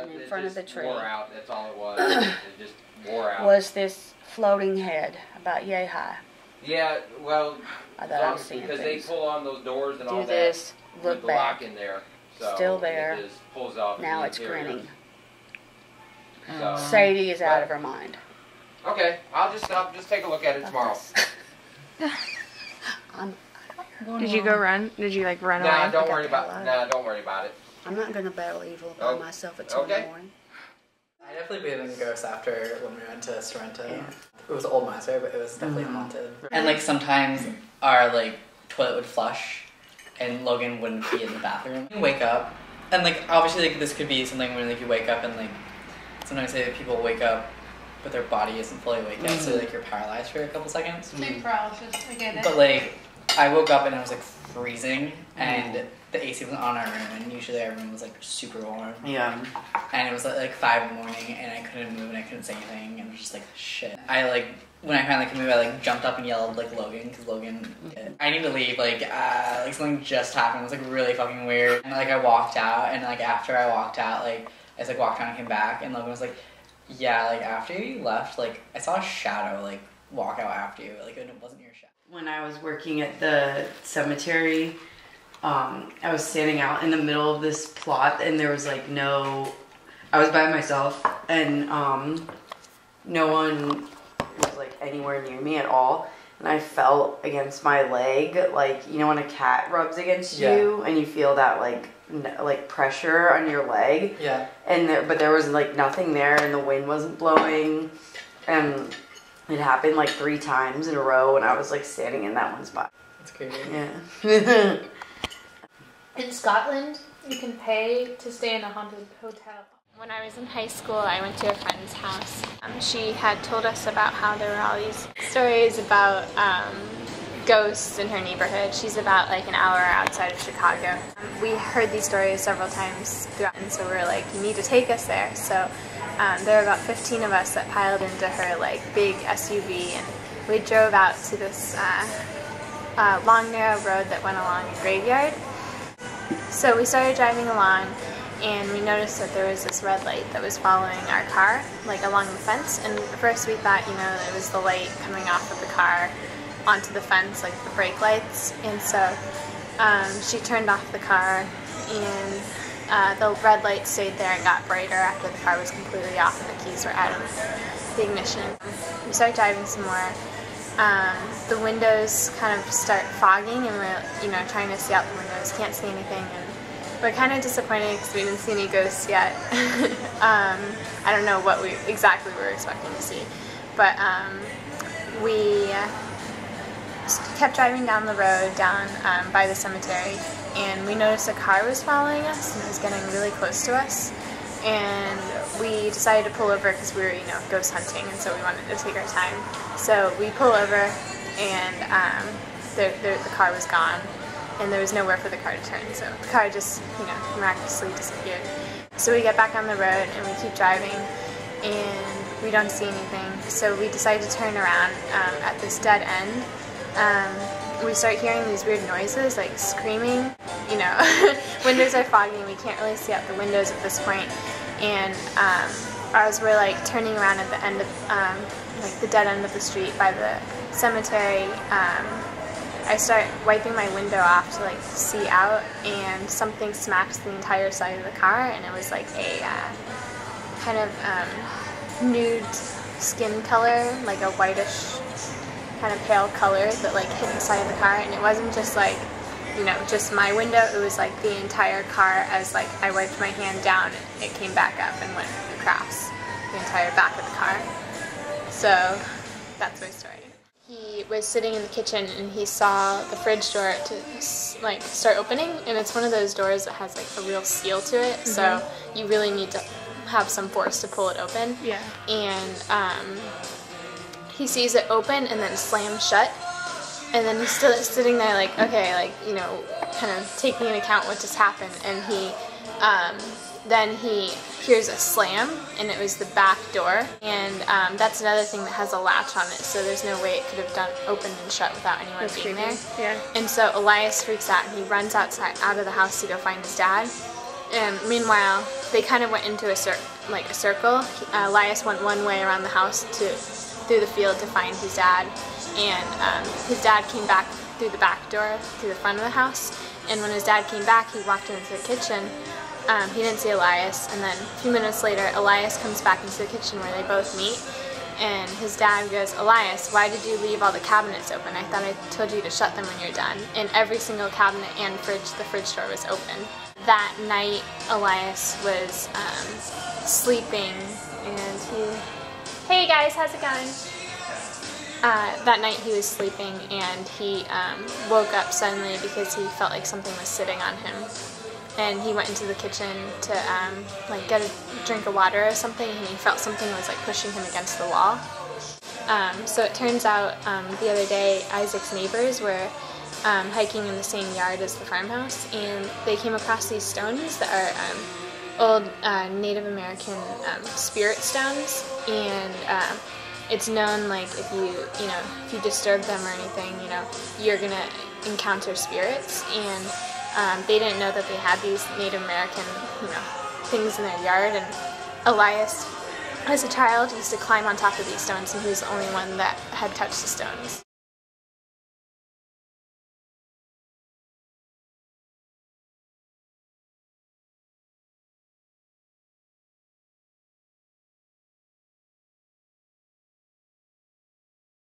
And in front of the tree wore out. That's all it was. It just wore out. Was this floating head about yay high. Yeah, well, I thought I was seeing because things. they pull on those doors and Do all that. this, look with the back. lock in there. So Still there. It just pulls off Now the it's interior. grinning. So, Sadie is out of her mind. Okay, I'll just take a look at it tomorrow. Did you go run? Did you like run away? Nah, don't worry about it. Nah, don't worry about it. I'm not going to battle evil by myself at 2 in the morning. I definitely believe in ghosts after when we went to Sorrento. Yeah. It was Old Miser, but it was definitely haunted. And like sometimes our like toilet would flush and Logan wouldn't be in the bathroom. You wake up and like obviously like this could be something where like you wake up and like sometimes say that people wake up but their body isn't fully awake yet, so like you're paralyzed for a couple seconds. Sleep paralysis, I get it. But like I woke up and I was like freezing and the AC wasn't on our room and usually our room was like super warm. Yeah. And it was like 5 in the morning and I couldn't move and I couldn't say anything and I was just like shit. I like when I finally could move I like jumped up and yelled like Logan because Logan I need to leave like something just happened. It was like really fucking weird. And like I walked out and like after I walked out like I just like walked around and came back and Logan was like yeah like after you left like I saw a shadow like walk out after you like it wasn't your shadow. When I was working at the cemetery, I was standing out in the middle of this plot and there was like I was by myself and no one was like anywhere near me at all and I felt against my leg like you know when a cat rubs against you and you feel that like pressure on your leg and but there was like nothing there and the wind wasn't blowing and it happened like 3 times in a row and I was like standing in that one spot. That's crazy. Yeah. In Scotland, you can pay to stay in a haunted hotel. When I was in high school, I went to a friend's house. She had told us about how there were all these stories about ghosts in her neighborhood. She's about like an hour outside of Chicago. We heard these stories several times throughout, and so we were like, you need to take us there. So there were about 15 of us that piled into her like big SUV, and we drove out to this long narrow road that went along a graveyard. So we started driving along and we noticed that there was this red light that was following our car, like along the fence, and at first we thought, you know, it was the light coming off of the car onto the fence, like the brake lights, and so she turned off the car and the red light stayed there and got brighter after the car was completely off and the keys were out of the ignition. We started driving some more. The windows kind of start fogging and we're, you know, trying to see out the windows, can't see anything, and we're kind of disappointed because we didn't see any ghosts yet. I don't know what exactly we were expecting to see, but we kept driving down the road down by the cemetery, and we noticed a car was following us and it was getting really close to us, and we decided to pull over because we were, you know, ghost hunting, and so we wanted to take our time. So we pull over and the car was gone and there was nowhere for the car to turn, so the car just, you know, miraculously disappeared. So we get back on the road and we keep driving and we don't see anything, so we decided to turn around at this dead end. We start hearing these weird noises like screaming, you know. Windows are foggy and we can't really see out the windows at this point, and as we're like turning around at the end of like the dead end of the street by the cemetery, I start wiping my window off to like see out, and something smacks the entire side of the car, and it was like a kind of nude skin color, like a whitish kind of pale color that like hit the side of the car, and it wasn't just like, you know, just my window, it was like the entire car. As like I wiped my hand down, it came back up and went across the entire back of the car. So that's my story. He was sitting in the kitchen and he saw the fridge door to like start opening, and it's one of those doors that has like a real seal to it, so you really need to have some force to pull it open. Yeah. And he sees it open and then slam shut, and then he's still sitting there like, okay, like, you know, kind of taking into account what just happened, and he then he hears a slam, and it was the back door, and that's another thing that has a latch on it, so there's no way it could have opened and shut without anyone being there. Yeah. And so Elias freaks out and he runs outside out of the house to go find his dad, Meanwhile, they kind of went into a circle. Elias went one way around the house through the field to find his dad, and his dad came back through the back door, through the front of the house. And when his dad came back, he walked into the kitchen. He didn't see Elias, and then a few minutes later, Elias comes back into the kitchen where they both meet. And his dad goes, "Elias, why did you leave all the cabinets open? I thought I told you to shut them when you're done." And every single cabinet and the fridge door was open. That night, Elias was sleeping, and hey guys, how's it going? That night he was sleeping, and he woke up suddenly because he felt like something was sitting on him. And he went into the kitchen to get a drink of water or something, and he felt something was pushing him against the wall. So it turns out the other day Isaac's neighbors were hiking in the same yard as the farmhouse, and they came across these stones that are old Native American spirit stones, and it's known if you disturb them or anything, you're gonna encounter spirits. And they didn't know that they had these Native American, things in their yard. And Elias, as a child, used to climb on top of these stones, and he was the only one that had touched the stones.